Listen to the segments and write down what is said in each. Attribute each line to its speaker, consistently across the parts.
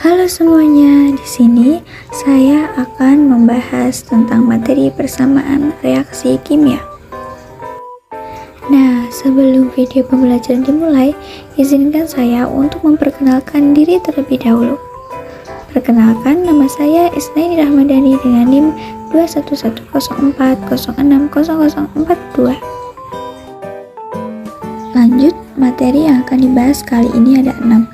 Speaker 1: Halo semuanya, di sini saya akan membahas tentang materi persamaan reaksi kimia. Nah, sebelum video pembelajaran dimulai, izinkan saya untuk memperkenalkan diri terlebih dahulu. Perkenalkan, nama saya Isnaini Rahmadani dengan NIM 21104060042. Lanjut, materi yang akan dibahas kali ini ada 6,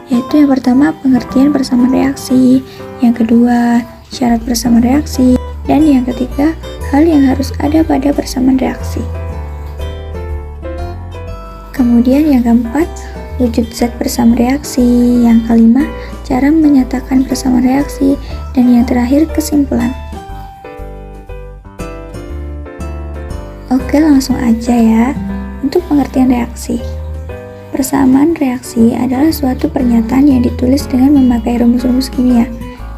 Speaker 1: yaitu yang pertama pengertian persamaan reaksi, yang kedua syarat persamaan reaksi, dan yang ketiga hal yang harus ada pada persamaan reaksi. Kemudian yang keempat wujud zat persamaan reaksi, yang kelima cara menyatakan persamaan reaksi, dan yang terakhir kesimpulan. Oke, langsung aja ya. Untuk pengertian reaksi, persamaan reaksi adalah suatu pernyataan yang ditulis dengan memakai rumus-rumus kimia,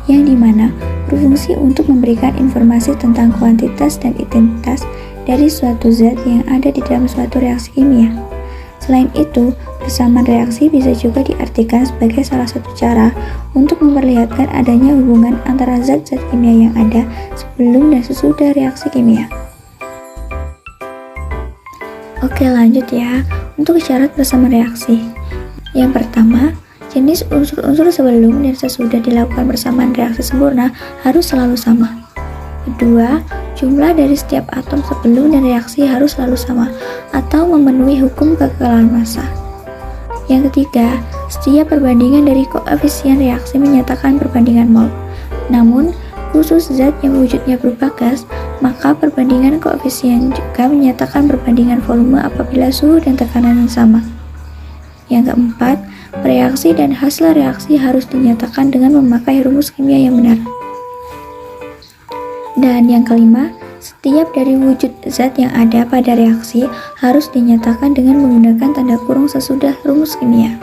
Speaker 1: yang dimana berfungsi untuk memberikan informasi tentang kuantitas dan identitas dari suatu zat yang ada di dalam suatu reaksi kimia. Selain itu, persamaan reaksi bisa juga diartikan sebagai salah satu cara untuk memperlihatkan adanya hubungan antara zat-zat kimia yang ada sebelum dan sesudah reaksi kimia. Oke, lanjut ya. Untuk syarat persamaan reaksi, yang pertama, jenis unsur-unsur sebelum dan sesudah dilakukan persamaan reaksi sempurna harus selalu sama. Kedua, jumlah dari setiap atom sebelum dan reaksi harus selalu sama atau memenuhi hukum kekekalan massa. Yang ketiga, setiap perbandingan dari koefisien reaksi menyatakan perbandingan mol. Namun, khusus zat yang wujudnya berupa gas, maka perbandingan koefisien juga menyatakan perbandingan volume apabila suhu dan tekanan yang sama. Yang keempat, reaksi dan hasil reaksi harus dinyatakan dengan memakai rumus kimia yang benar. Dan yang kelima, setiap dari wujud zat yang ada pada reaksi harus dinyatakan dengan menggunakan tanda kurung sesudah rumus kimia.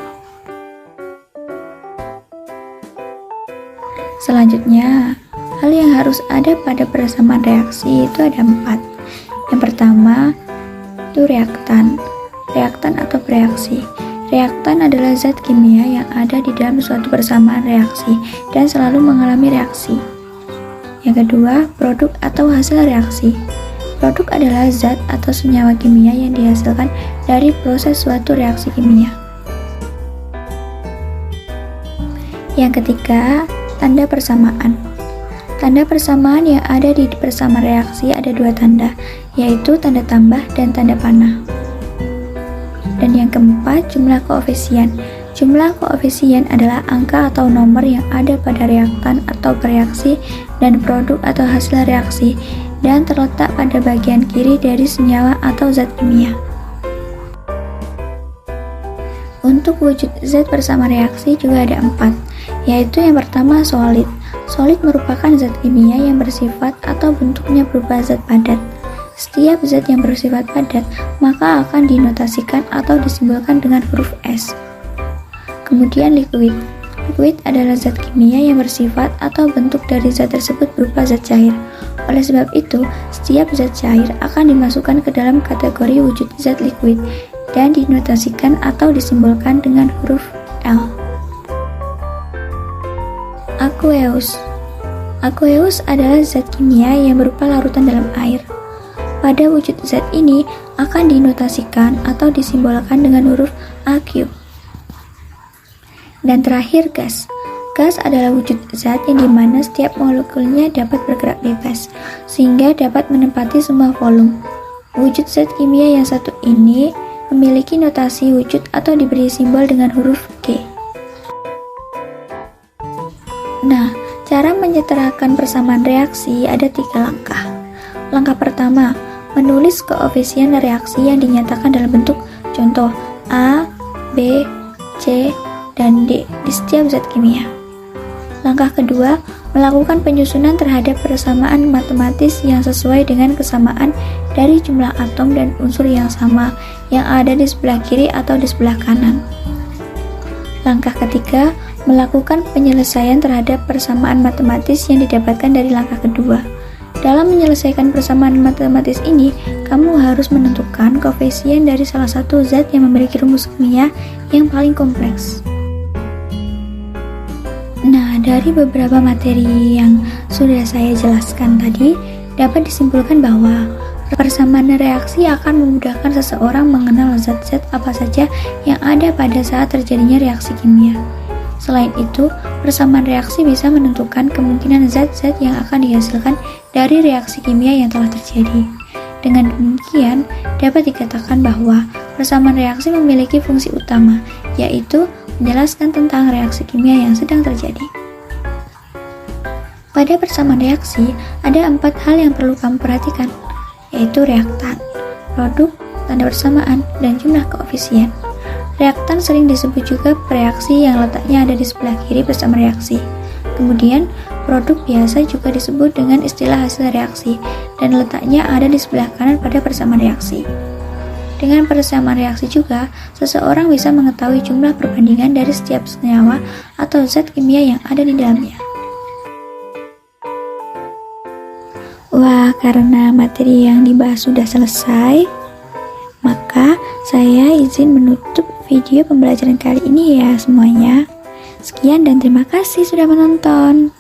Speaker 1: Selanjutnya, hal yang harus ada pada persamaan reaksi itu ada 4. Yang pertama, itu reaktan atau bereaksi. Reaktan adalah zat kimia yang ada di dalam suatu persamaan reaksi dan selalu mengalami reaksi. Yang kedua, produk atau hasil reaksi. Produk adalah zat atau senyawa kimia yang dihasilkan dari proses suatu reaksi kimia. Yang ketiga, tanda persamaan. Tanda persamaan yang ada di persamaan reaksi ada 2 tanda, yaitu tanda tambah dan tanda panah. Dan yang keempat, jumlah koefisien. Jumlah koefisien adalah angka atau nomor yang ada pada reaktan atau bereaksi dan produk atau hasil reaksi, dan terletak pada bagian kiri dari senyawa atau zat kimia. Untuk wujud zat persamaan reaksi juga ada 4, yaitu yang pertama solid. Solid merupakan zat kimia yang bersifat atau bentuknya berupa zat padat. Setiap zat yang bersifat padat maka akan dinotasikan atau disimbolkan dengan huruf S. Kemudian liquid. Liquid adalah zat kimia yang bersifat atau bentuk dari zat tersebut berupa zat cair. Oleh sebab itu, setiap zat cair akan dimasukkan ke dalam kategori wujud zat liquid dan dinotasikan atau disimbolkan dengan huruf L. Aqueous. Aqueous adalah zat kimia yang berupa larutan dalam air. Pada wujud zat ini akan dinotasikan atau disimbolkan dengan huruf Aq. Dan terakhir, gas. Gas adalah wujud zat yang dimana setiap molekulnya dapat bergerak bebas, sehingga dapat menempati semua volume. Wujud zat kimia yang satu ini memiliki notasi wujud atau diberi simbol dengan huruf G. Nah, cara menyetarakan persamaan reaksi ada 3 langkah. Langkah pertama, menulis koefisien reaksi yang dinyatakan dalam bentuk contoh A, B, C, dan D di setiap zat kimia. Langkah kedua, melakukan penyusunan terhadap persamaan matematis yang sesuai dengan kesamaan dari jumlah atom dan unsur yang sama yang ada di sebelah kiri atau di sebelah kanan. Langkah ketiga, melakukan penyelesaian terhadap persamaan matematis yang didapatkan dari langkah kedua. Dalam menyelesaikan persamaan matematis ini, kamu harus menentukan koefisien dari salah satu zat yang memiliki rumus kimia yang paling kompleks. Nah, dari beberapa materi yang sudah saya jelaskan tadi, dapat disimpulkan bahwa persamaan reaksi akan memudahkan seseorang mengenal zat-zat apa saja yang ada pada saat terjadinya reaksi kimia. Selain itu, persamaan reaksi bisa menentukan kemungkinan zat-zat yang akan dihasilkan dari reaksi kimia yang telah terjadi. Dengan demikian, dapat dikatakan bahwa persamaan reaksi memiliki fungsi utama, yaitu menjelaskan tentang reaksi kimia yang sedang terjadi. Pada persamaan reaksi, ada 4 hal yang perlu kamu perhatikan, yaitu reaktan, produk, tanda persamaan, dan jumlah koefisien. Reaktan sering disebut juga reaksi yang letaknya ada di sebelah kiri persamaan reaksi. Kemudian, produk biasa juga disebut dengan istilah hasil reaksi, dan letaknya ada di sebelah kanan pada persamaan reaksi. Dengan persamaan reaksi juga, seseorang bisa mengetahui jumlah perbandingan dari setiap senyawa atau zat kimia yang ada di dalamnya. Wah, karena materi yang dibahas sudah selesai, maka saya izin menutup video pembelajaran kali ini ya semuanya. Sekian dan terima kasih sudah menonton.